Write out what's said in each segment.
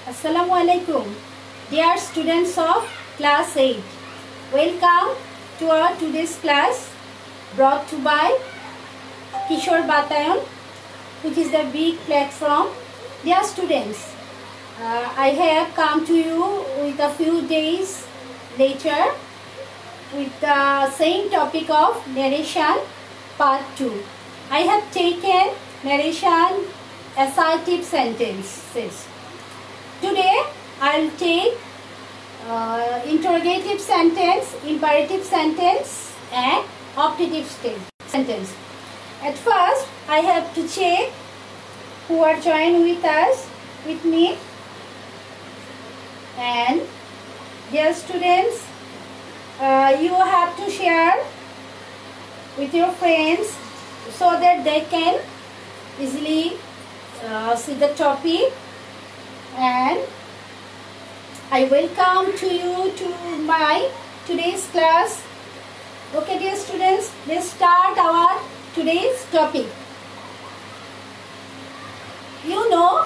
Assalamu alaikum, dear students of class 8. Welcome to our today's class brought to by Kishore Batayan, which is the big platform. Dear students, I have come to you with a few days later with the same topic of narration part 2. I have taken narration assertive sentences. Today I will take interrogative sentence, imperative sentence and optative sentence. At first I have to check who are joined with me, and dear students, you have to share with your friends so that they can easily see the topic. And I welcome to you to my today's class. Okay, dear students, let's start our today's topic. You know,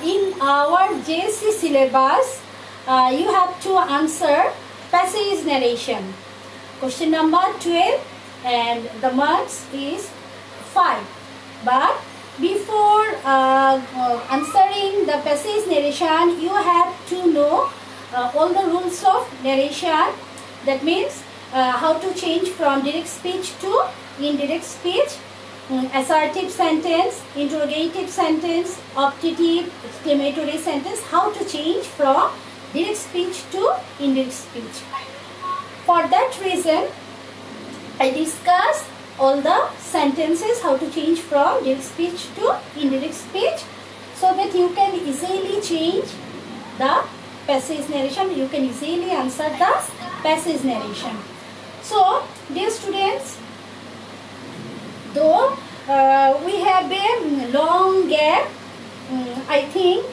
in our JC syllabus, you have to answer passage narration. Question number 12 and the marks is 5. But before answering the passage narration, you have to know all the rules of narration. That means how to change from direct speech to indirect speech, assertive sentence, interrogative sentence, optative, exclamatory sentence, how to change from direct speech to indirect speech. For that reason, I discuss all the sentences, how to change from direct speech to indirect speech, so that you can easily change the passage narration, you can easily answer the passage narration. So, dear students, though we have a long gap, I think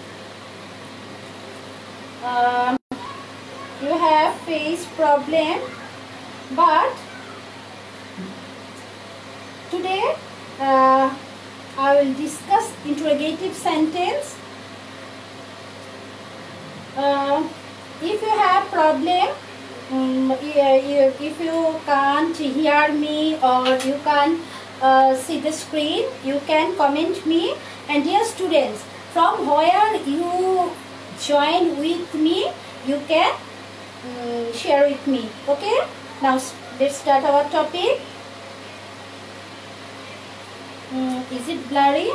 you have faced problem, but today I will discuss interrogative sentence. If you have problem, if you can't hear me or you can't see the screen, you can comment me. And dear students, from where you join with me, you can share with me. Okay, now let's start our topic. Is it blurry?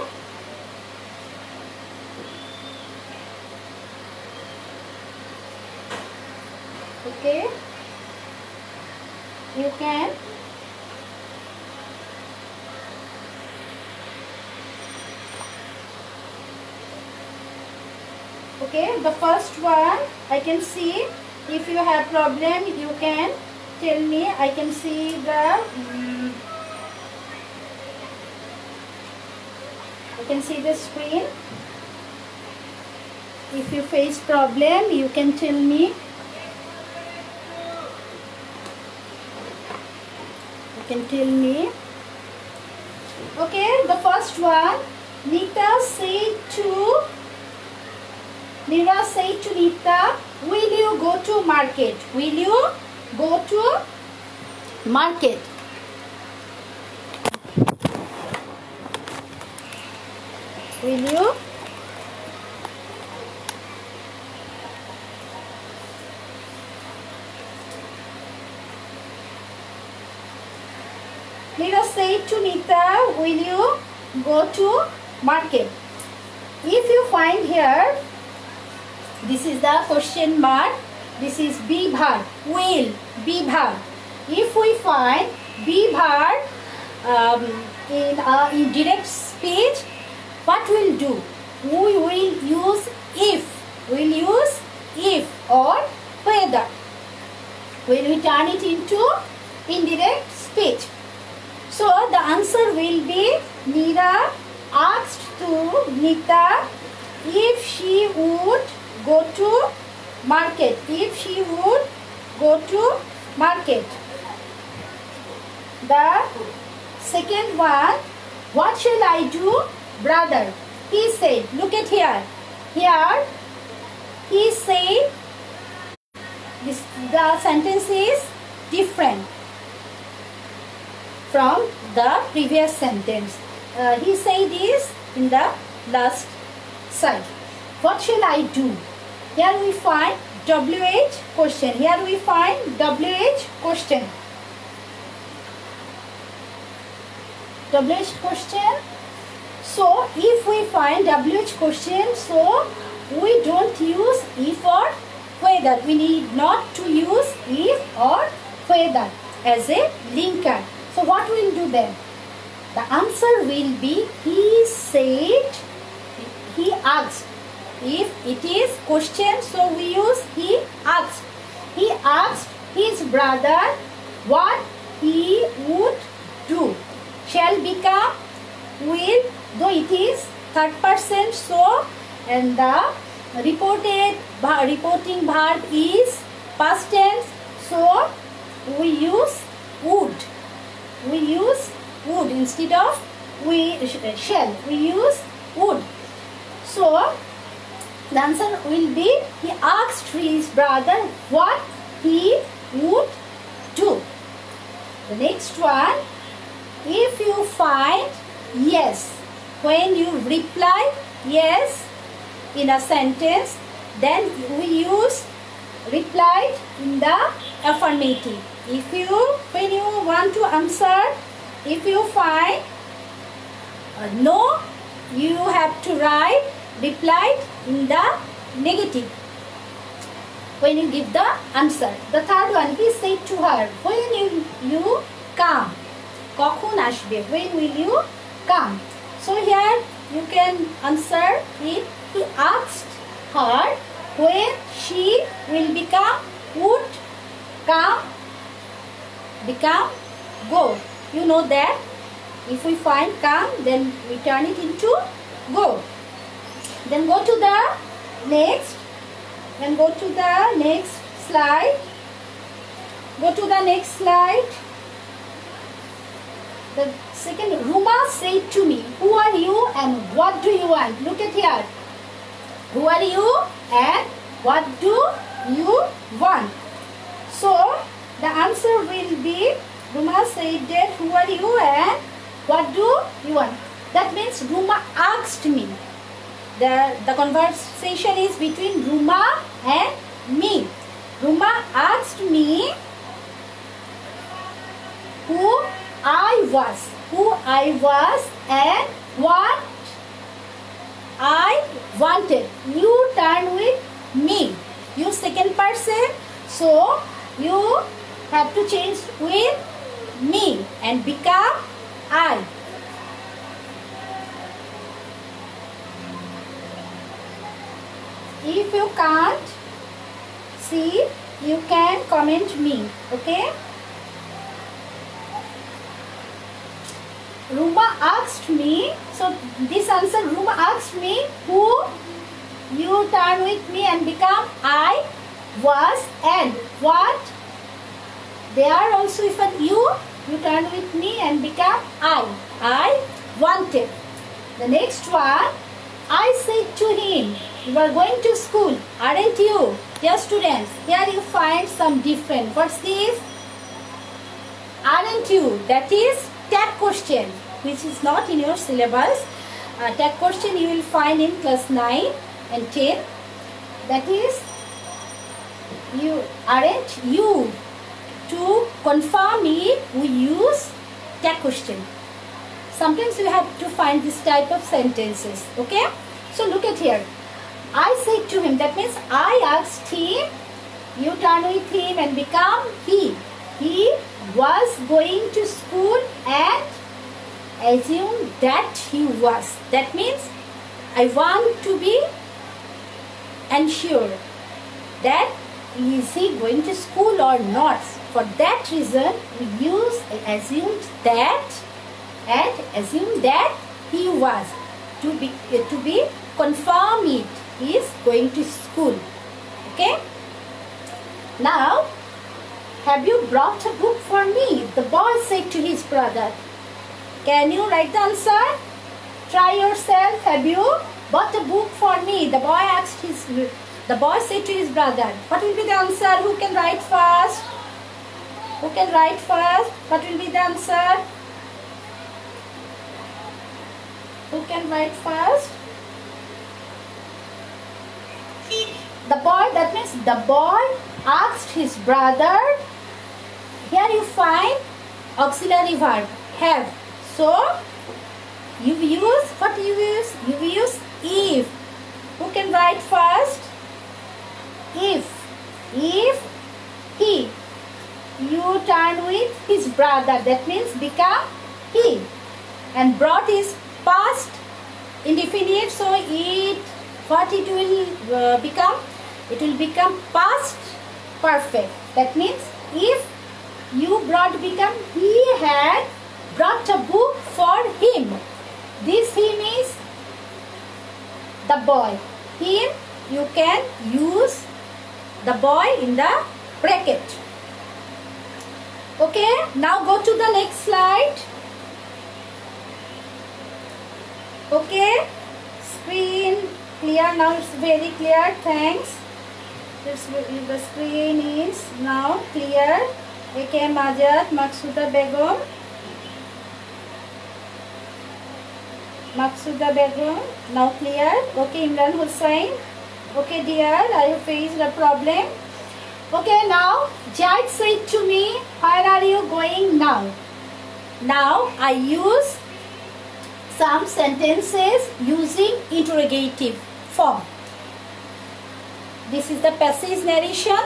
Okay, you can okay, the first one I can see. If you have problem, you can tell me. I can see the you can see the screen. If you face problem, you can tell me. You can tell me. Okay, the first one. Meera said to Nita, will you go to market? Will you go to market? Will you? Meera said to Nita, will you go to market? If you find here, this is the question mark, this is be verb, will, be verb. If we find be verb in direct speech, what we'll do? We will use if. We'll use if or whether. When we turn it into indirect speech. So the answer will be Meera asked to Nita if she would go to market. If she would go to market. The second one, what shall I do, brother? He said, look at here. Here he said the sentence is different from the previous sentence. He said this in the last side. What shall I do? Here we find WH question. Here we find WH question. WH question. So if we find WH question, so we don't use if or whether. We need not to use if or whether as a linker. So what we'll do then? The answer will be he said, he asked. If it is question, so we use he asked. He asked his brother what he would do. Shall become will, though it is third person, so and the reporting verb is past tense, so we use would. We use would instead of shall. We use would. So the answer will be he asked his brother what he would do. The next one, if you find yes when you reply yes in a sentence, then we use replied in the affirmative. When you want to answer, if you find no, you have to write replied in the negative when you give the answer. The third one, he said to her, when you come, কখন আসবে, when will you come? So here you can answer it. He asked her when she will become, would come, become, go. You know that if we find come, then we turn it into go. Then go to the next. Then go to the next slide. Go to the next slide. The second, Ruma said to me, who are you and what do you want? Look at here. Who are you and what do you want? So the answer will be, Ruma said that, who are you and what do you want? That means Ruma asked me. The conversation is between Ruma and me. Ruma asked me who I was and what I wanted. You turn with me. You second person, so you have to change with me and become I. If you can't see, you can comment me, okay? Ruma asked me, so this answer, Ruma asked me who, you turn with me and become I, was and what. There also if you turn with me and become I wanted. The next one, I said to him, you are going to school, aren't you? Dear students, here you find some different. What's this? Aren't you? That is tag question, which is not in your syllabus. Tag question you will find in class 9 and 10. That is, you aren't you. To confirm it, we use tag question. Sometimes you have to find this type of sentences, okay? So look at here. I said to him, that means I asked him, you turn with him and become he. He was going to school and assume that he was. That means I want to be unsure that is he going to school or not. For that reason, we use assumed that and assume that he was. To be confirm it, he is going to school. Okay. Now, have you brought a book for me? The boy said to his brother. Can you write the answer? Try yourself. Have you bought a book for me? The boy asked his The boy said to his brother. What will be the answer? Who can write first? Who can write first? What will be the answer? Who can write first? The boy, that means the boy asked his brother. Here you find auxiliary verb, have. So, you use, what you use? You use if. Who can write first? If he, you turn with his brother, that means become he, and brought is past indefinite, so what it will become? It will become past perfect. That means if you brought become he had brought a book for him. This him is the boy. Him, you can use the boy in the bracket. Okay, now go to the next slide. Okay, screen clear now, it's very clear, thanks. The screen is now clear. A.K.M. Azad, Maqsuda Begum. Now clear. Okay, Imran Hussain. Okay dear, I have faced a problem. Okay, now Jad said to me, where are you going now? Now I use some sentences using interrogative form. This is the passage narration.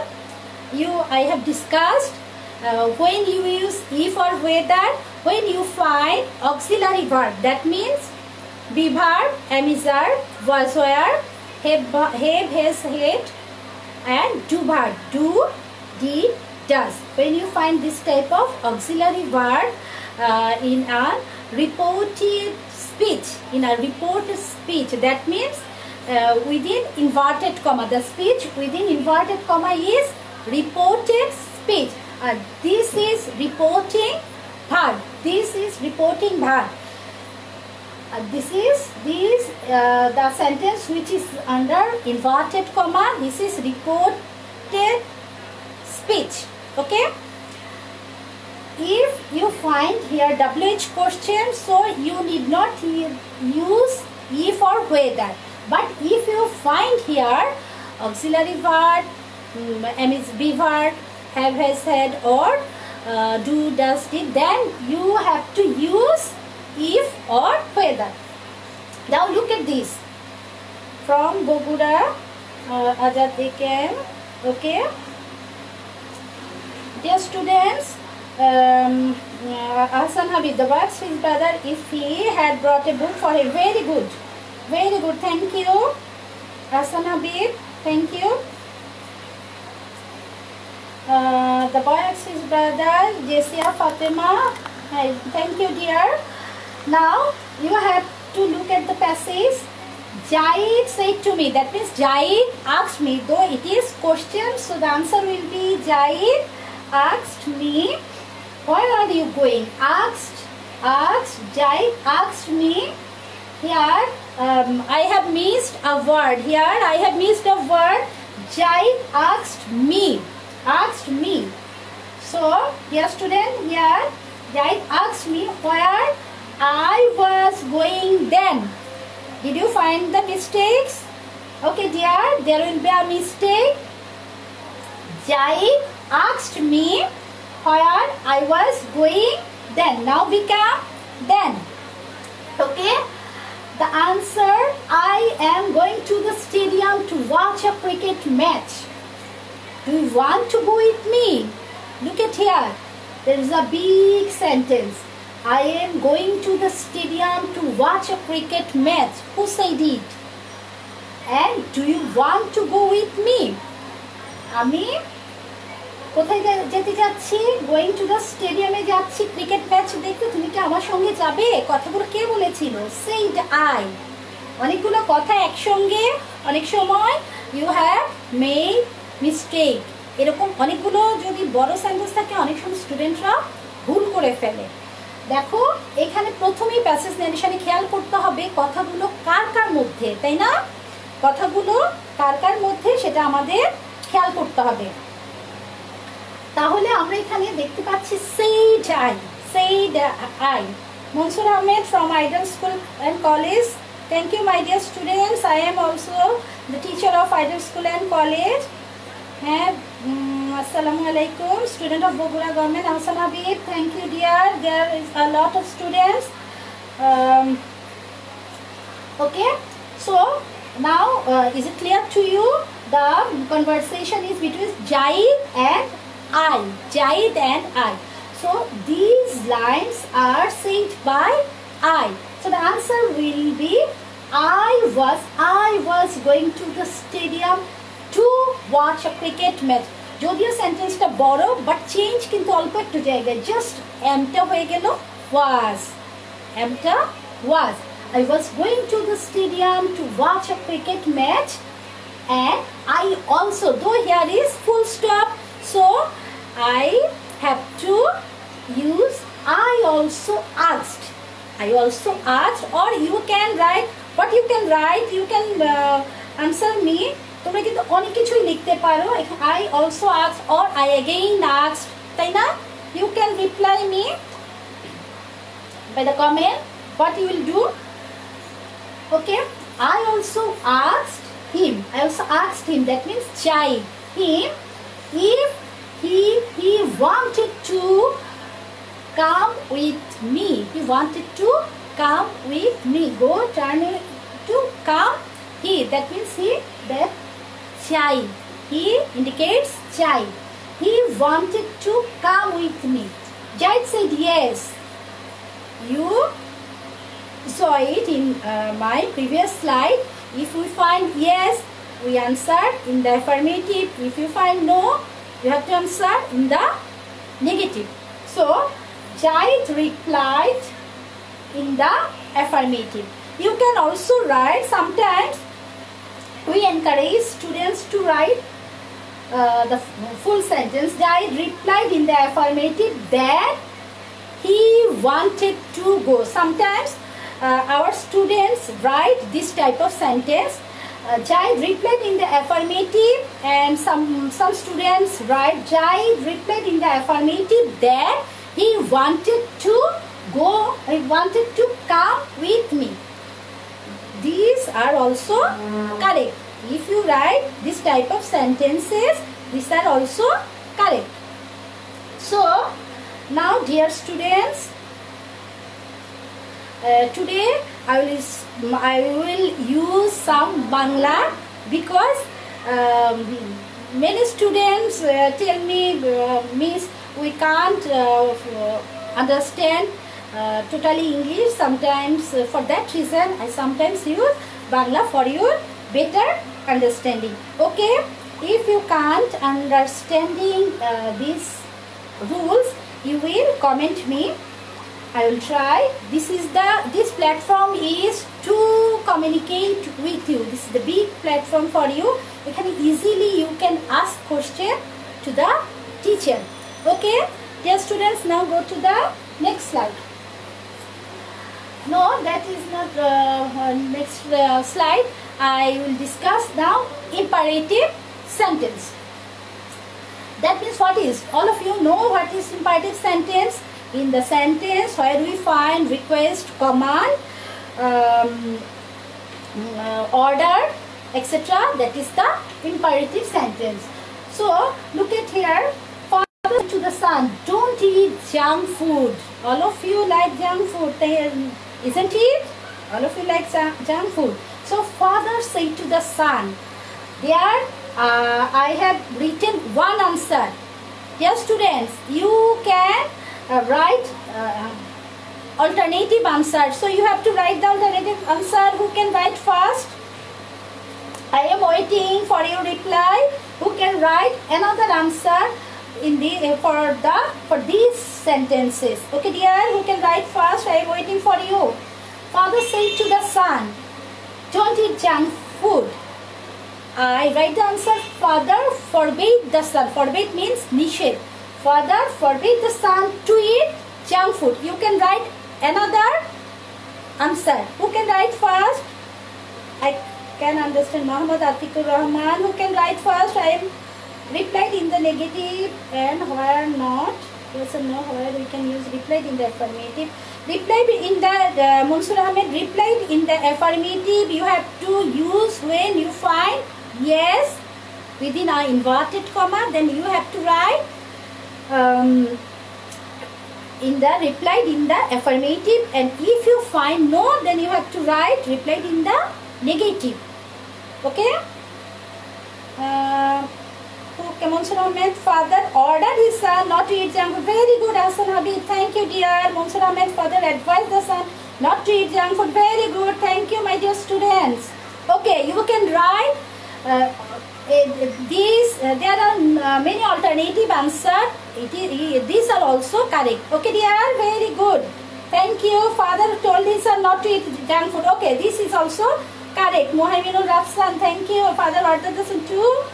I have discussed when you use if or whether, when you find auxiliary verb, that means be verb, am is verb, was were, have has had, and do verb, do, did, does. When you find this type of auxiliary verb in a reported speech, that means within inverted comma, the speech within inverted comma is reported speech. This is reporting verb. The sentence which is under inverted comma, this is reported speech. Okay, if you find here WH question, so you need not use if or whether, but if you find here auxiliary verb, am is be verb, have has had, or do, does, did, then you have to use if or whether. Now look at this from Bogura, Azad A.K.M. Okay, dear students, Hassan Habib, the words his brother if he had brought a book for him. Very good, thank you Hassan Habib, thank you. The boy asked his brother, Jesia Fatima. Thank you dear. Now you have to look at the passage. Jahid said to me, that means Jahid asked me, though it is question, so the answer will be Jahid asked me, where are you going? Jahid asked me. Here I have missed a word. Jahid asked me. So here student, here Jahid asked me where I was going then. Did you find the mistakes? Okay dear, there will be a mistake. Jahid asked me where I was going then. Now become then. Okay, the answer, I am going to the stadium to watch a cricket match. Do you want to go with me? Look at here, there is a big sentence. I am going to the stadium to watch a cricket match. Who said it? And do you want to go with me? আমি কোথায় যেতে যাচ্ছি? Going to the স্টেডিয়ামে যাচ্ছি cricket match দেখতে। তুমি কি আমার সঙ্গে যাবে? কথাগুলো কে বলেছিল? Said I. অনেকগুলো কথা একসঙ্গে অনেক সময় ইউ হ্যাভ মেড মিস্টেক, এরকম অনেকগুলো যদি বড় সেন্টেন্স থাকে অনেক সময় স্টুডেন্টরা ভুল করে ফেলে। দেখো এখানে প্রথমেই প্যাসেজ ন্যারেশনে খেয়াল করতে হবে কথাগুলো কার কার মধ্যে, তাই না? কথাগুলো কার কার মধ্যে সেটা সেটা আমাদের খেয়াল করতে হবে। তাহলে আমরা এখানে দেখতে পাচ্ছি said I. Mansur Ahmed from Ideal School and College. Thank you my dear students. I am also the teacher of Ideal School and College. Assalamu alaikum, student of Bogura Government, Ahsan Habib. Thank you dear. There is a lot of students. Okay, so now is it clear to you? The conversation is between Jahid and I. So these lines are said by I. So the answer will be I was going to the stadium to watch a cricket match. যদিও সেন্টেন্সটা বড় but change কিন্তু অল্প একটু জায়গায়, just এমটা হয়ে গেল was. এমটা was. I was going to the stadium to watch a cricket match, and I also, though here is full stop, so I have to use I also asked. Or you can write what you can write. You can answer me. তোমরা কিন্তু অনেক কিছুই লিখতে পারো। I also asked or I again asked, তাই না? You can reply me by the comment what you will do. Okay, I also asked him. That means Jahid him if he wanted to come with me. Go turn it to come. That means that Jahid. He indicates Jahid. He wanted to come with me. Jahid said yes. You saw it in my previous slide. If we find yes, we answer in the affirmative. If you find no, you have to answer in the negative. So Jahid replied in the affirmative. You can also write, sometimes we encourage students to write the full sentence. Jahid replied in the affirmative that he wanted to go. Sometimes our students write this type of sentence. Jahid replied in the affirmative, and some students write Jahid replied in the affirmative that he wanted to go, he wanted to come with me. These are also correct. If you write this type of sentences, these are also correct. So now dear students, today I will use some Bangla because many students tell me, Miss, we can't understand totally English. Sometimes for that reason I sometimes use Bangla for your better understanding. Okay, if you can't understanding these rules, you will comment me. I will try. This platform is to communicate with you. This is the big platform for you. Easily you can ask question to the teacher. Okay, dear students, now go to the next slide. No, that is not next slide. I will discuss now imperative sentence. That means what is? All of you know what is imperative sentence. In the sentence where we find request, command, order, etc. That is the imperative sentence. So look at here. Father to the son, don't eat junk food. All of you like junk food, isn't it? All of you like junk food. So father said to the son. There I have written one answer. Dear students, you can write alternative answer. So you have to write the alternative answer. Who can write first? I am waiting for your reply. Who can write another answer in the for these sentences? Okay dear, who can write first? I am waiting for you. Father said to the son, don't eat junk food. I write the answer. Father forbade the son. Forbade means nished. Father forbade the son to eat junk food. You can write another answer. Who can write first? can understand? Muhammad Atikur Rahman, who can write first? I am replied in the negative and where not. Yes or no, where we can use replied in the affirmative. Replied in the Mansur Ahmed, replied in the affirmative you have to use when you find yes within our inverted comma, then you have to write in the replied in the affirmative, and if you find no, then you have to write replied in the negative. Okay? Okay, Mansur Ahmed's father ordered his son not to eat junk food. Very good, Hassan Habib. Thank you, dear. Mansur Ahmed's father advised the son not to eat junk food. Very good. Thank you, my dear students. Okay, you can write these. There are many alternative answers. These are also correct. Okay, dear. Very good. Thank you. Father told his son not to eat junk food. Okay, this is also correct. Muhaiminul Rafsan. Thank you. Father ordered the son to.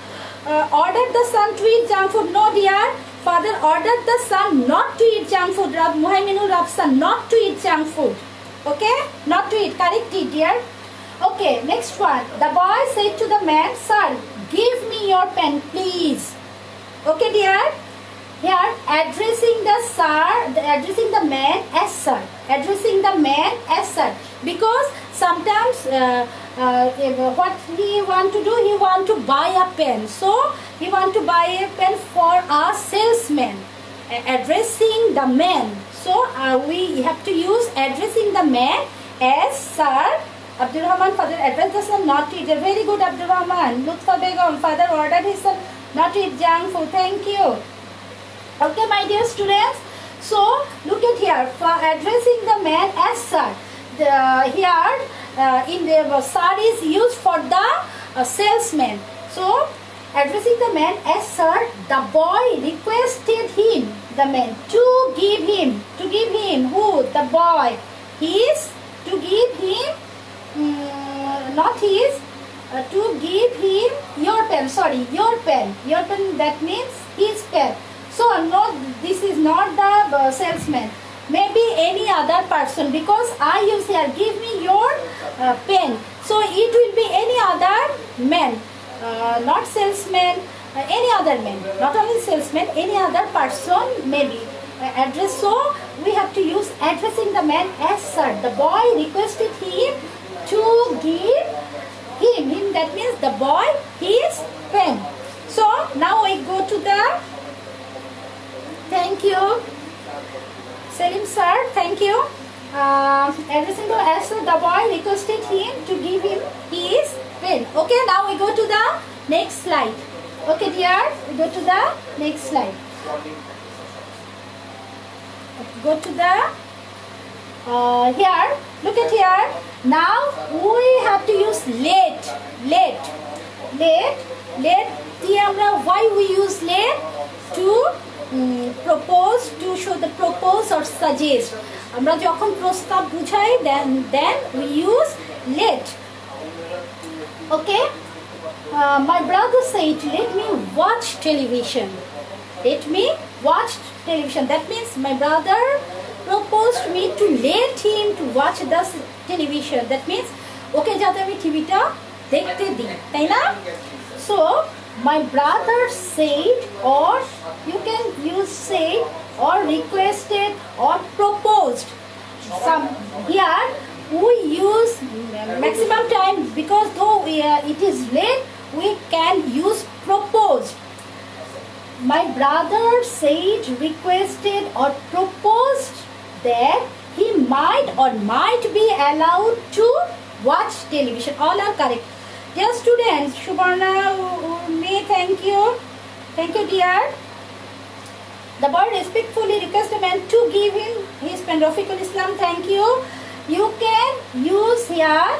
Ordered the son to eat junk food. No, dear. Father ordered the son not to eat junk food. Muhaiminul Rafsan, not to eat junk food. Okay? Not to eat. Correct it, dear. Okay, next one. The boy said to the man, sir, give me your pen, please. Okay, dear. Here, addressing the man as sir. Addressing the man as sir. Because sometimes what he want to do, he want to buy a pen. So, he want to buy a pen for a salesman. Addressing the man. So, we have to use addressing the man as sir. Abdul Rahman, father addressed the son not to eat. Very good, Abdul Rahman. Lutfa Begum, father ordered his son not to eat junk food. Thank you. Okay, my dear students. So, look at here. For addressing the man as sir. Here, in the sir is used for the salesman. So, addressing the man as sir, the boy requested him, the man, to give him who? The boy. To give him, not his, to give him your pen, your pen, that means his pen. So, no, this is not the salesman. Maybe any other person, because I use here, give me your pen. So, it will be any other man, not salesman, any other man, not only salesman, any other person maybe. Address, so we have to use addressing the man as sir. The boy requested him to give him, that means the boy, his pen. So, now we go to the, thank you. Selim sir, thank you. Addressing the as the boy requested him to give him his pen. Okay, now we go to the next slide. Okay, dear, we go to the next slide. Go to the here. Look at here. Now we have to use let. Why we use let? To propose, to show the propose or suggest. আমরা যখন প্রস্তাব বুঝাই, then we use let. Okay. My brother said, let me watch television. Let me watch television. That means my brother proposed me to let him to watch the television. That means, okay, যাতে আমি টিভিটা দেখতে দিই, তাই না? So, my brother said, or you can use said, or requested, or proposed. Some here we use maximum time, because though it is late, we can use proposed. My brother said, requested, or proposed that he might or might be allowed to watch television. All are correct. Dear students, Shubharna, me, thank you. Thank you, dear. The boy respectfully requests the man to give him his pen. Rafiqul Islam, thank you. You can use here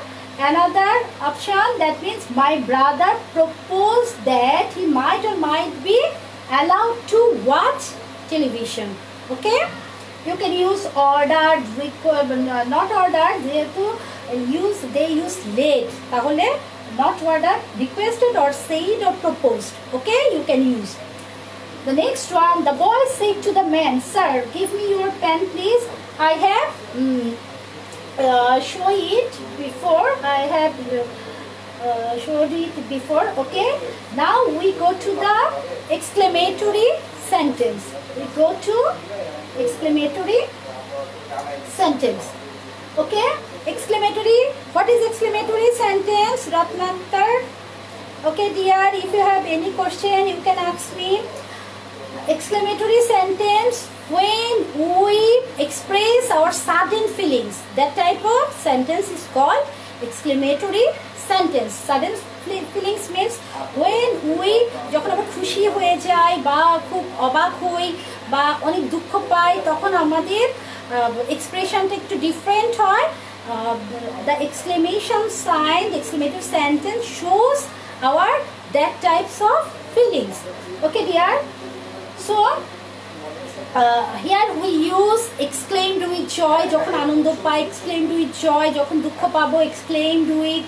another option, that means my brother proposed that he might or might be allowed to watch television. Okay? You can use ordered, not ordered, they use late. Tahole not ordered, requested, or said, or proposed. Okay? You can use. The next one, the boy said to the man, sir, give me your pen, please. I have show it before. I have showed it before. Okay, now we go to the exclamatory sentence. We go to exclamatory sentence. Okay, exclamatory. What is exclamatory sentence, Ratnantar? Okay dear, if you have any question you can ask me. Exclamatory sentence, when we express our sudden feelings, that type of sentence is called exclamatory sentence. Sudden feelings means when we যখন আমরা খুশি হয়ে যাই বা খুব অবাক হই বা অনেক দুঃখ পাই তখন আমাদের এক্সপ্রেশনটা একটু ডিফারেন্ট হয়. The exclamation sign, the exclamatory sentence shows our that types of feelings. Okay dear, so here we use exclaimed with joy, যখন আনন্দ পাই exclaimed with joy, যখন দুঃখ পাবো exclaimed with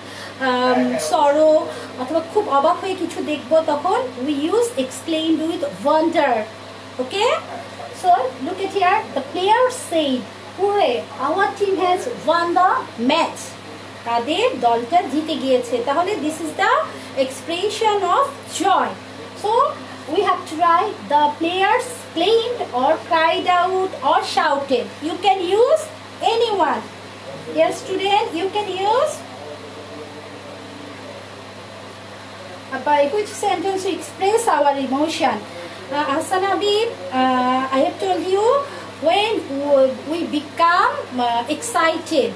sorrow, অথবা খুব অবাক হয়ে কিছু দেখবো তখন we use exclaimed with wonder. Okay, so look at here, the player said, hooray, our team has won the match. তাদের দলটা জিতে গিয়েছে. তাহলে this is the expression of joy. So we have to write the players exclaimed or cried out or shouted. You can use anyone. Dear student, you can use by which sentence to express our emotion. Hassan Habib, I have told you, when we become excited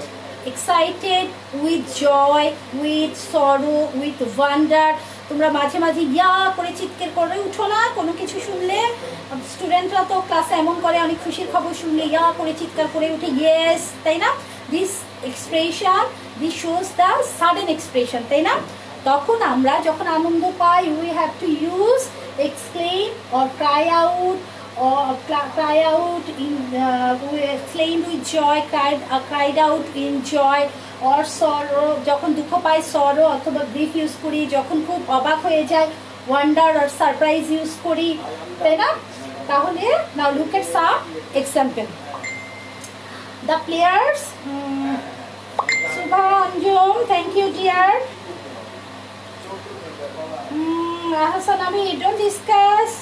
with joy, with sorrow, with wonder. তোমরা মাঝে মাঝে ইয়া করে চিৎকার করে উঠো না কোনো কিছু শুনলে? স্টুডেন্টরা তো ক্লাসে এমন করে, অনেক খুশির খবর শুনলে ইয়া করে চিৎকার করে উঠে, ইয়েস, তাই না? This expression, this shows the sudden expression, তাই না? তখন আমরা যখন আনন্দ পাই we have to use exclaim or cry out in exclaimed with joy, cried out in joy, or sorrow, যখন দুঃখ পাই sorrow অথবা grief ইউজ করি, যখন খুব অবাক হয়ে যায় wonder or surprise ইউজ করি, তাই না? তাহলে now look at some example. The players, Subha Anjum, thank you dear. Hassan Ami, don't discuss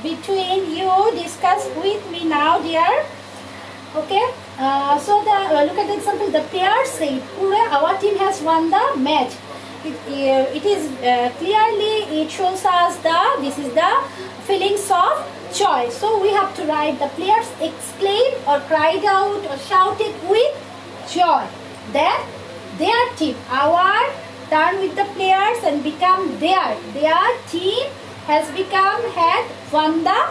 between you, discuss with me now dear. Okay, so look at the example. The player said, hooray, our team has won the match. It is clearly, it shows us this is the feelings of joy. So we have to write the players exclaimed or cried out or shouted with joy. Then their team, our turn with the players and become their team had won the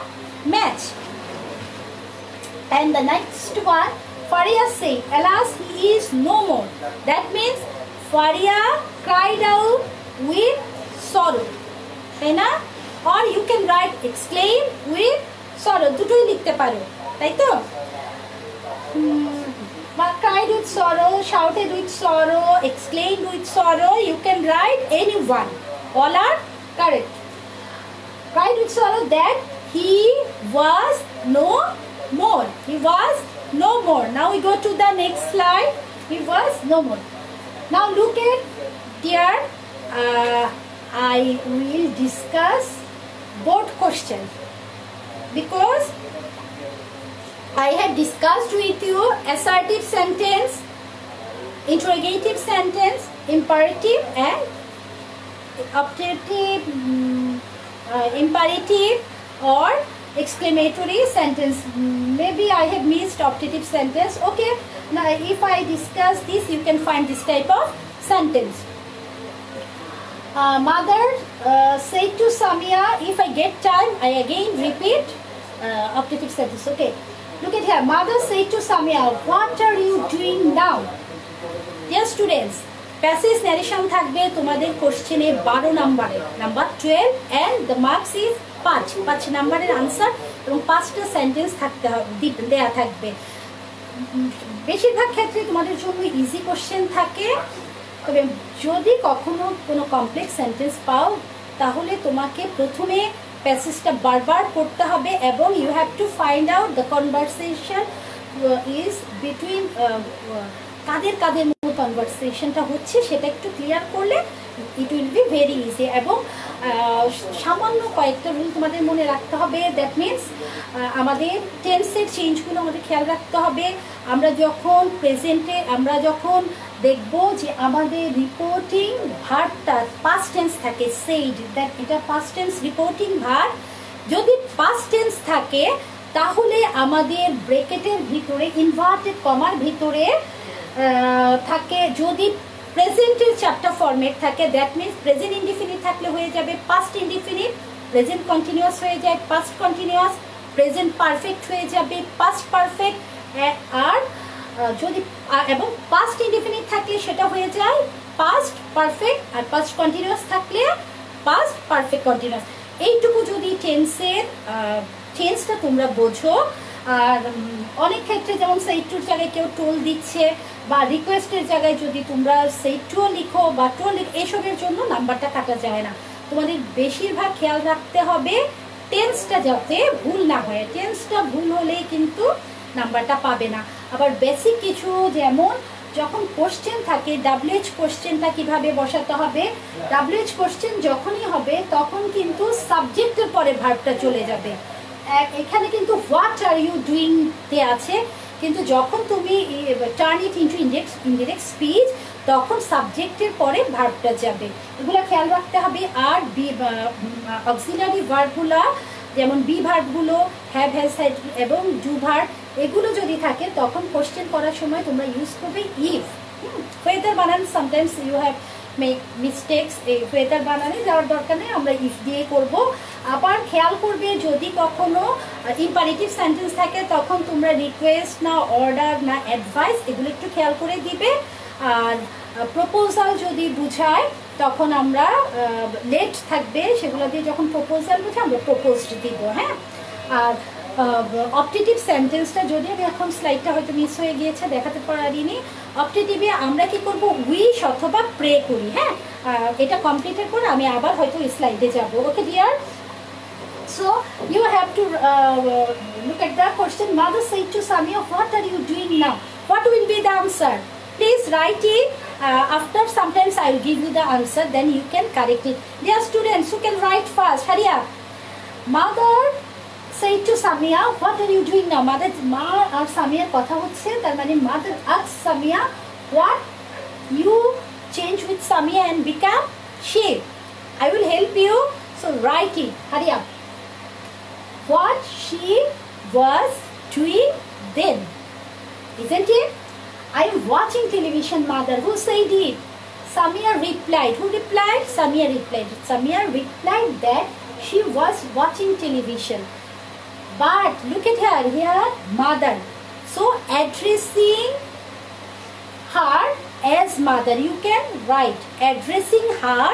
match. And the next one, Faria said, alas, he is no more. That means Faria cried out with sorrow. Or you can write exclaim with sorrow. দুটোই লিখতে পারো, তাই তো? Cried with sorrow, shouted with sorrow, exclaimed with sorrow. You can write anyone. All are correct. Cried with sorrow that he was no more. He was no more. Now we go to the next slide. He was no more. Now look at dear. I will discuss both questions because I have discussed with you assertive sentence, interrogative sentence, imperative and optative, imperative or exclamatory sentence. Maybe I have missed optative sentence. Okay, now if I discuss this, you can find this type of sentence. Mother said to Samia, if I get time, I again repeat optative sentence. Okay, look at here. Mother said to Samia, what are you doing now? Dear students, passage narration থাকবে তোমাদের কোশ্চেনে 12 নম্বরে, number 12, and the marks is 5 নম্বরের answer এবং 5টা sentence দেয়া থাকবে। বেশিরভাগ ক্ষেত্রে তোমাদের জন্য ইজি কোশ্চেন থাকে, তবে যদি কখনো কোনো কমপ্লেক্স সেন্টেন্স পাও তাহলে তোমাকে প্রথমে প্যাসেজটা বারবার পড়তে হবে এবং you have to find out the conversation is between কাদের কনভারসেশনটা হচ্ছে সেটা একটু ক্লিয়ার করলে it will be very easy. এবং সামান্য কয়েকটা রুল তোমাদের মনে রাখতে হবে। দ্যাট মিনস আমাদের টেন্সের চেঞ্জগুলো আমাদের খেয়াল রাখতে হবে। আমরা যখন দেখব যে আমাদের রিপোর্টিং ভার্বটা পাস্ট টেন্স থাকে, সেইড, দ্যাট এটা পাস্ট টেন্স রিপোর্টিং ভার্ব। যদি পাস্ট টেন্স থাকে তাহলে আমাদের ব্রেকেটের ভিতরে ইনভার্টেড কমার ভিতরে থাকে, যদি প্রেজেন্টের চারটা ফরম্যাট থাকে, দ্যাট মিনস প্রেজেন্ট ইনডিফিনিট থাকলে হয়ে যাবে পাস্ট ইনডিফিনিট, প্রেজেন্ট কন্টিনিউয়াস হয়ে যায় পাস্ট কন্টিনিউয়াস, প্রেজেন্ট পারফেক্ট হয়ে যাবে পাস্ট পারফেক্ট, আর যদি এবং পাস্ট ইনডিফিনিট থাকলে সেটা হয়ে যায় পাস্ট পারফেক্ট, আর পাস্ট কন্টিনিউয়াস থাকলে পাস্ট পারফেক্ট কন্টিনিউয়াস। এইটুকু যদি টেন্সটা তোমরা বোঝো। আর অনেক ক্ষেত্রে যেমন সেই টুর জায়গায় কেউ টোল দিচ্ছে বা রিকোয়েস্টের জায়গায় যদি তোমরা সেই টু লিখো বা টোল লিখো, এসবের জন্য নাম্বারটা কাটা যায় না। তোমাদের বেশিরভাগ খেয়াল রাখতে হবে টেন্সটা যাতে ভুল না হয়। টেন্সটা ভুল হলেই কিন্তু নাম্বারটা পাবে না। আবার বেসিক কিছু, যেমন যখন কোশ্চেন থাকে WH কোশ্চেনটা কিভাবে বসাতে হবে। WH কোশ্চেন যখনই হবে তখন কিন্তু সাবজেক্টের পরে ভার্বটা চলে যাবে। এখানে কিন্তু হোয়াট আর ইউ ডুইং তে আছে, কিন্তু যখন তুমি turn it into indirect speech তখন সাবজেক্টের পরে ভার্বটা যাবে। এগুলো খেয়াল রাখতে হবে। আর অক্সিলারি ভার্বগুলো যেমন বি ভার্বগুলো হ্যাভ, হ্যাজ, হ্যাড এবং ডু ভার্ব, এগুলো যদি থাকে তখন কোশ্চেন করার সময় তোমরা ইউজ করবে ইফ। ওয়েদার বানান sometimes you have make mistakes, এই ওয়েদার বানানে যাওয়ার দরকার নেই, আমরা ইফ দিয়ে করব। আবার খেয়াল করবে যদি কখনো ইম্পারেটিভ সেন্টেন্স থাকে তখন তোমরা রিকোয়েস্ট না অর্ডার না অ্যাডভাইস, এগুলো একটু খেয়াল করে দিবে। আর প্রপোজাল যদি বুঝায় তখন আমরা লেট থাকবে, সেগুলো দিয়ে যখন প্রপোজাল বুঝে আমরা প্রপোজড দিব। হ্যাঁ, আর অপটেটিভ সেন্টেন্সটা যদি আমি এখন স্লাইডটা হয়তো মিস হয়ে গিয়েছে দেখাতে পারিনি, অপটেটিভে আমরা কি করব উইশ অথবা প্রে করি। হ্যাঁ, এটা কমপ্লিটের পর আমি আবার হয়তো এই স্লাইডে যাব। Okay dear, so you have to look at the question. Mother said to Samia, what are you doing now? What will be the answer? Please write it. After sometimes I will give you the answer, then you can correct it. Dear students, who can write fast? Hurry up. Mother said to Samia, what are you doing now? Mother, ma আর সামিয়ার কথা হচ্ছে, তার মানে mother asked Samia, what you change with Samia and become she. I will help you, so write it. Hurry up. What she was doing then, isn't it? I am watching television, mother. Who said it? Samia replied. Who replied? Samia replied. Samia replied that she was watching television. But look at her here, mother. So addressing her as mother, you can write addressing her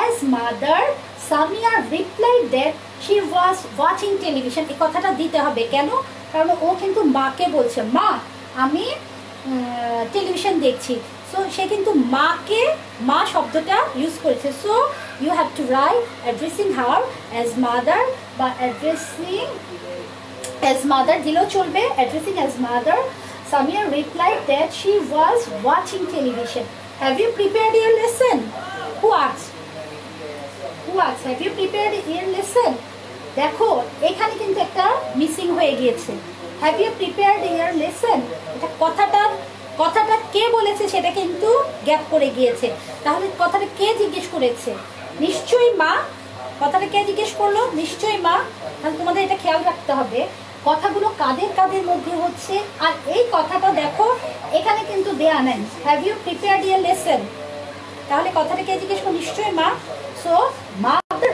as mother. Samia replied that she was watching television. এই কথাটা দিতে হবে কেন? কারণ ও কিন্তু মাকে বলছে, মা আমি টেলিভিশন দেখছি। সো সে কিন্তু মাকে, মা শব্দটা ইউজ করেছে। So you have to write addressing her as mother, বা অ্যাড্রেসিং অ্যাজ মাদার দিলেও চলবে। Addressing as mother, Samia replied that she was watching television. Have you prepared your lesson? Who asked? Have you prepared your lesson? দেখো এখানে কিন্তু একটা missing হয়ে গিয়েছে। Have you prepared your lesson, এটা কথাটা কে বলেছে সেটা কিন্তু গ্যাপ করে গিয়েছে। তাহলে কথাটা কে জিজ্ঞেস করেছে? নিশ্চয়ই মা। কথাটা কে জিজ্ঞেস করলো? নিশ্চয়ই মা। তাহলে তোমাদের এটা খেয়াল রাখতে হবে কথাগুলো কাদের কাদের মধ্যে হচ্ছে। আর এই কথাটা দেখো এখানে কিন্তু দেয়া নেই, have you prepared your lesson, তাহলে কথাটা কে জিজ্ঞেস করলো? নিশ্চয়ই মা। So mother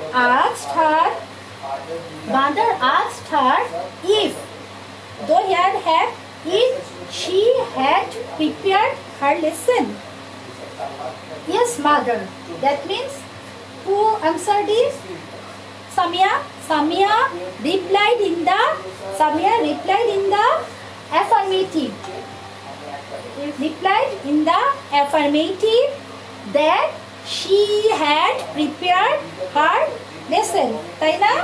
asked her if, though here have, if she had prepared her lesson. Yes, mother. That means who answered is Samia. Samia replied in the affirmative. Replied in the affirmative that she had prepared her lesson. তাই না?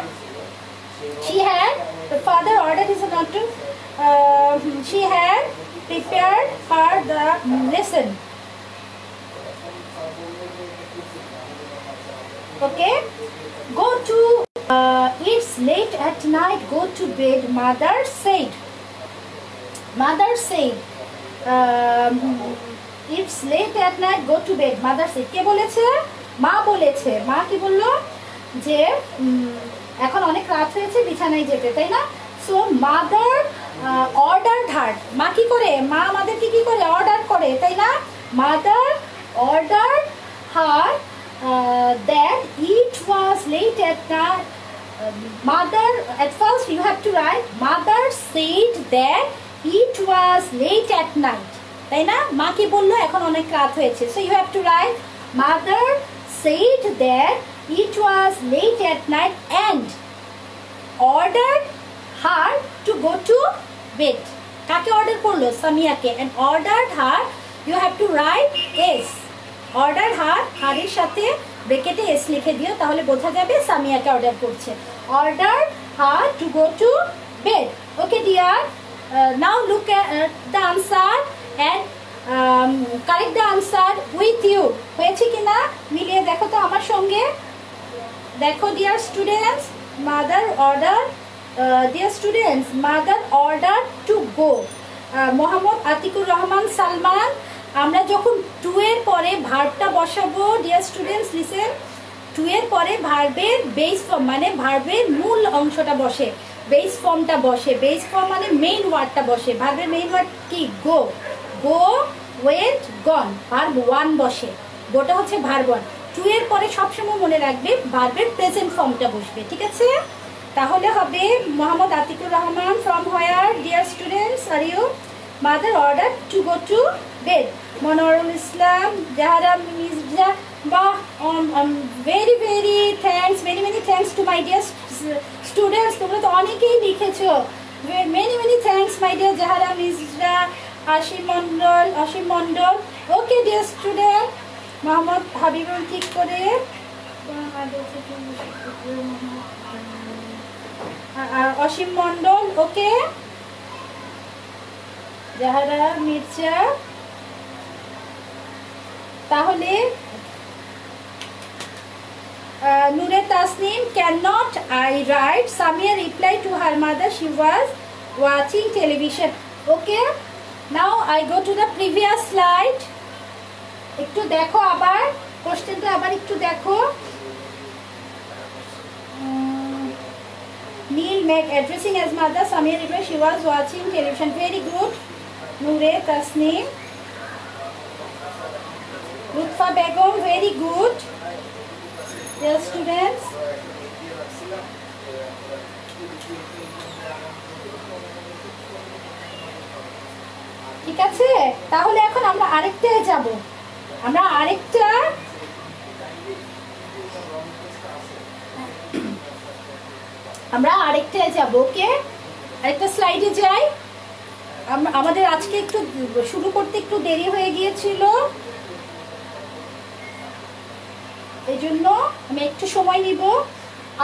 She had, the father ordered is not to, she had prepared her the lesson. Okay, go to it's late at night, go to bed, mother said. Mother said, it's late at night, go to bed, mother said. কে বলেছে? মা বলেছে। মা কি বললো? যে এখন অনেক রাত হয়েছে, বিছানায় যেতে, তাই না? সো মাদার অর্ডার হার। মা কি করে? মা আমাদেরকে কি করে? অর্ডার করে, তাই না? Mother order her that it was late at night. Mother, at first you have to write, mother said that it was late at night, তাই না? মা কি বললো? এখন অনেক রাত হয়েছে। So you have to write, mother said that it was late at night and ordered her to go to bed. কাকে অর্ডার করলো? সামিয়াকে। and ordered her, you have to write s. ordered her, হারের সাথে ব্র্যাকেটে s লিখে দিও, তাহলে বোঝা যাবে সামিয়াকে অর্ডার করছে। ordered her to go to bed. Okay dear, now look at the answer and correct the answer with you. হয়েছে কিনা মিলিয়ে দেখো তো আমার সঙ্গে। দেখো dear students, mother order, dear students, mother order to go. Mohammad Atiqur Rahman Salman, আমরা যখন টু এর পরে ভার্বটা বসাবো, ডিয়ার স্টুডেন্টস লিসেন, টু এর পরে ভার্বের বেস ফর্ম মানে ভার্বের মূল অংশটা বসে, বেস ফর্মটা বসে। বেস ফর্ম মানে মেইন ওয়ার্ডটা বসে। ভার্বের মেইন ওয়ার্ড কি? গো, গো, ওয়েন্ট, গন। ভার্ব ওয়ান বসে, গোটা হচ্ছে ভার্ব ওয়ান। টু এর পরে সবসময় মনে রাখবে ভার্বের প্রেজেন্ট ফর্মটা বসবে, ঠিক আছে? তাহলে হবে Mohammad Atiqur Rahman, from where dear students are you? mother ordered to go to bed. Monowarul Islam, Jahara Mirza, বাহ, very very thanks, many thanks to my dear students. তোমরা তো অনেকেই লিখেছো, many thanks my dear জাহারা Mirza, Asim Mondal. Okay dear student, Mohammad Habibul ঠিক করে, অসীম মন্ডল, ওকে, জাহারা মির্জা। তাহলে Nure Tasnim, cannot I write? Samia replied to her mother, she was watching television. Okay, now I go to the previous slide. একটু দেখো আবার কোশ্চেনটা, আবার একটু দেখো। Neil Meg addressing as mother, Samia replied she was watching television. Very good, Nure Tasnim. Lutfa Begum, very good. Dear students, ঠিক আছে? তাহলে এখন আমরা আরেকটায় যাব। আমরা আরেকটায় যাব। ওকে, আরেকটা স্লাইডে যাই। আমাদের আজকে একটু শুরু করতে একটু দেরি হয়ে গিয়েছিল, এই জন্য আমি একটু সময় নিব।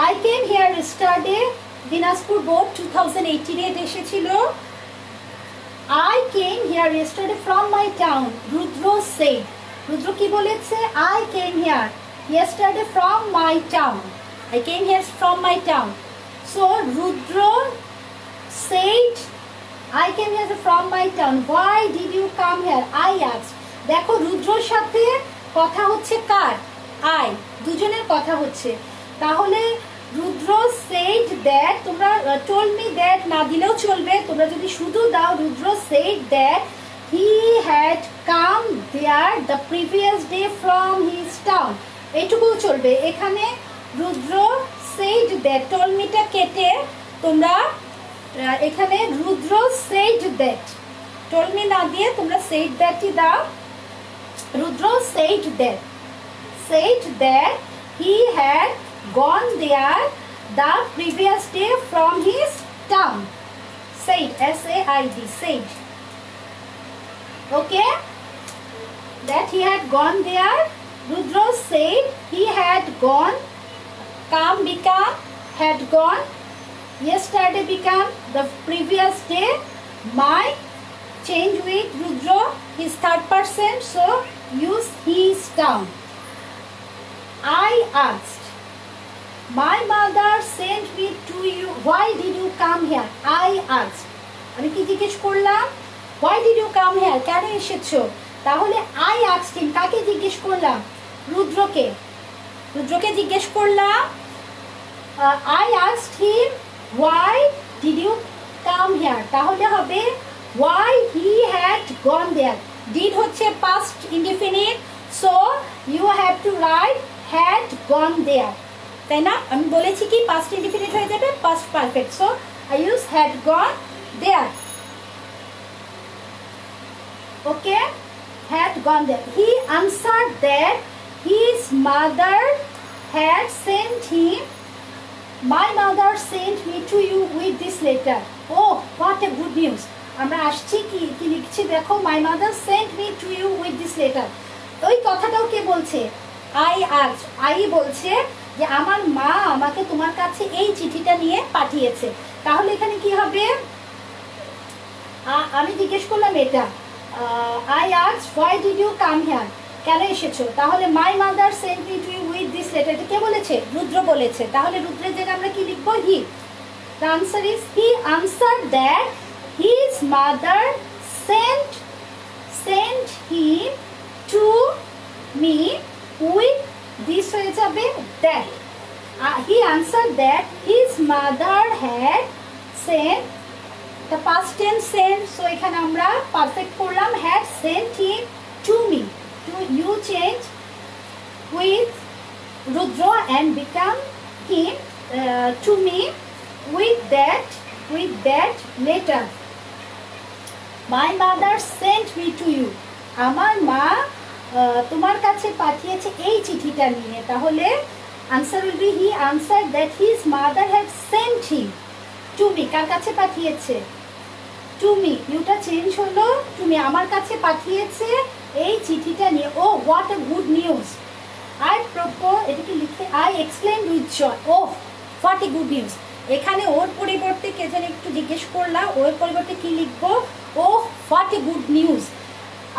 I came here yesterday, Dinajpur board 2018 এ এসেছিল। I came here yesterday from my town, Rudra said. রুদ্র কি বলেছে? I came here yesterday from my town. I came here from my town. So Rudra said, I came here from my town. Why did you come here? I asked. দেখো রুদ্রর সাথে কথা হচ্ছে কার? I, দুজনের কথা হচ্ছে। তাহলে রুদ্র said that, তোমরা told me that না দিলেও চলবে, তোমরা যদি শুধু দাও রুদ্র said that he had come there the previous day from his town, এইটুকুও চলবে। এখানে রুদ্র said that, told me-টা কেটে তোমরা এখানে রুদ্র said that, told me না দিয়ে তোমরা said that-ই দাও। রুদ্র said that he had gone there the previous day from his town. Said, S-A-I-D, said. Okay, that he had gone there. Rudra said he had gone. Come become had gone. Yesterday become the previous day. My change with Rudra is third person, so use his town. I asked. My mother sent me to you. Why did you come here? I asked. আমি কি জিজ্ঞেস করলাম? Why did you come here? কেন এসেছো? তাহলে I asked him. কাকে জিজ্ঞেস করলাম? রুদ্রকে। রুদ্রকে জিজ্ঞেস করলাম। I asked him, why did you come here? তাহলে হবে why he had gone there. Did হচ্ছে past indefinite, so you have to write had gone there. তাই না? আমি বলেছি কি past indefinite হয়ে যাবে past perfect, so I use had gone there. Okay, had gone there. He answered that his mother had sent him. My mother sent me to you with this letter. Oh, what a good news. আমরা আসছি কি কি লিখছি দেখো, my mother sent me to you with this letter. ওই কথাটাও কে বলছে? I বলছে যে আমার মা আমাকে তোমার কাছে এই চিঠিটা নিয়ে পাঠিয়েছে। তাহলে এখানে কি হবে? আমি জিজ্ঞেস করলাম এটা, I asked why did you come here? কেন এসেছো? তাহলে my mother sent me to you with this letter. এটা কে বলেছে? রুদ্র বলেছে। তাহলে রুদ্রের জায়গায় আমরা কি লিখবো? He. The answer is he answered that his mother sent him to me with this হয়ে যাবে that. He answered that his mother had sent the past tense sent, so এখানে আমরা পারফেক্ট করলাম had sent him to me. To you change with Rudra and become him to me with that letter. My mother sent me to you. আমার মা তোমার কাছে পাঠিয়েছে এই চিঠিটা নিয়ে। তাহলে answer will be he answered that his mother had sent him to me. কার কাছে পাঠিয়েছে? to me. ইউটা চেঞ্জ হলো to me, আমার কাছে পাঠিয়েছে এই চিঠিটা নিয়ে। Oh what a good news. I propose, এটাকে লিখে I exclaimed with joy. Oh, what a good news. এখানে ওর পরিবর্তে কে যেন একটু জিজ্ঞেস করলাম, ওর পরিবর্তে কি লিখবো? Oh, what a good news.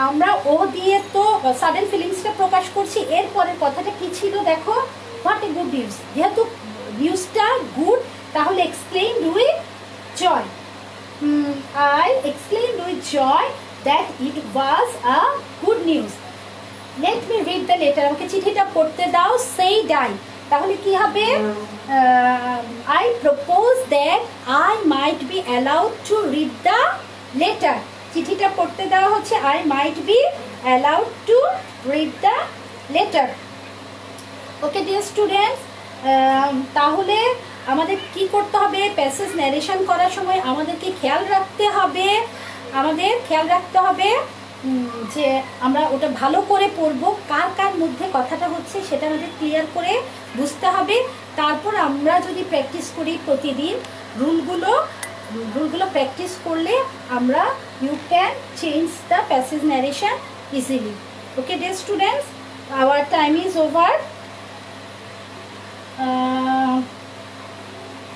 আমরা ও দিয়ে তো সাডেন ফিলিংসটা প্রকাশ করছি। এর পরের কথাটা কি ছিল দেখো, what a good news। যেহেতু নিউজটা গুড, তাহলে exclaimed with joy. I exclaimed with joy that it was a good news. Let me read the letter. আমাকে চিঠিটা পড়তে দাও। Say die. তাহলে কি হবে? I propose that I might be allowed to read the letter. চিঠিটা পড়তে দেওয়া হচ্ছে I might be allowed to read the letter. Okay dear students, তাহলে আমাদের কি করতে হবে? প্যাসেজ ন্যারেশন করার সময় আমাদেরকে খেয়াল রাখতে হবে যে আমরা ওটা ভালো করে পড়বো, কার কার মধ্যে কথাটা হচ্ছে সেটা আমাদের ক্লিয়ার করে বুঝতে হবে। তারপর আমরা যদি প্র্যাকটিস করি প্রতিদিন রুলগুলো প্র্যাকটিস করলে আমরা you can change the passage narration easily. Okay dear students, our time is over.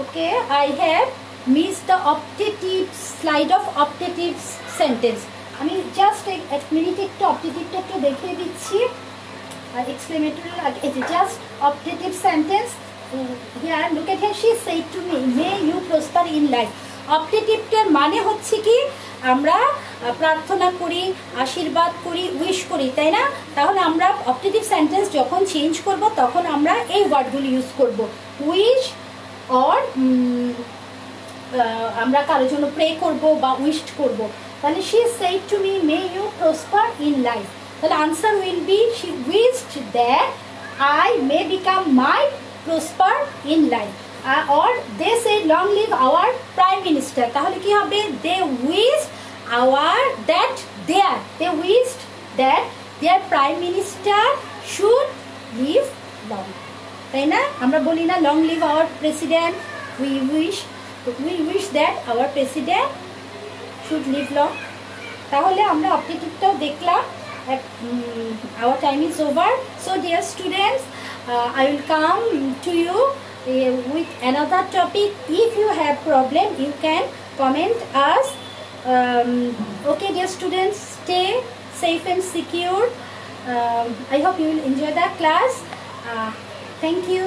Okay, I have missed the optative slide of optative sentence. আমি জাস্ট এক মিনিট একটু অপটেটিভটা একটু দেখিয়ে দিচ্ছি। Exclamatory just optative sentence. Here look at here, she said to me may you prosper in life. অপটেটিভটার মানে হচ্ছে কি আমরা প্রার্থনা করি, আশীর্বাদ করি, উইশ করি, তাই না? তাহলে আমরা অপটেটিভ সেন্টেন্স যখন চেঞ্জ করব তখন আমরা এই ওয়ার্ডগুলি ইউজ করব, উইশ অর আমরা কারোর জন্য প্রে করব বা উইশ করব। তাহলে she said to me may you prosper in life. তাহলে answer will be she wished that I may become my prosper in life. Or they said long live our prime minister. তাহলে কি হবে? they wished that their prime minister should live long. তাই না? আমরা বলি না long live our president, we wish that our president should live long. তাহলে আমরা অপটেটিভটাও দেখলাম। our time is over. So dear students, I will come to you with another topic. If you have problem, you can comment us. Okay dear students, stay safe and secure. I hope you will enjoy the class. Thank you.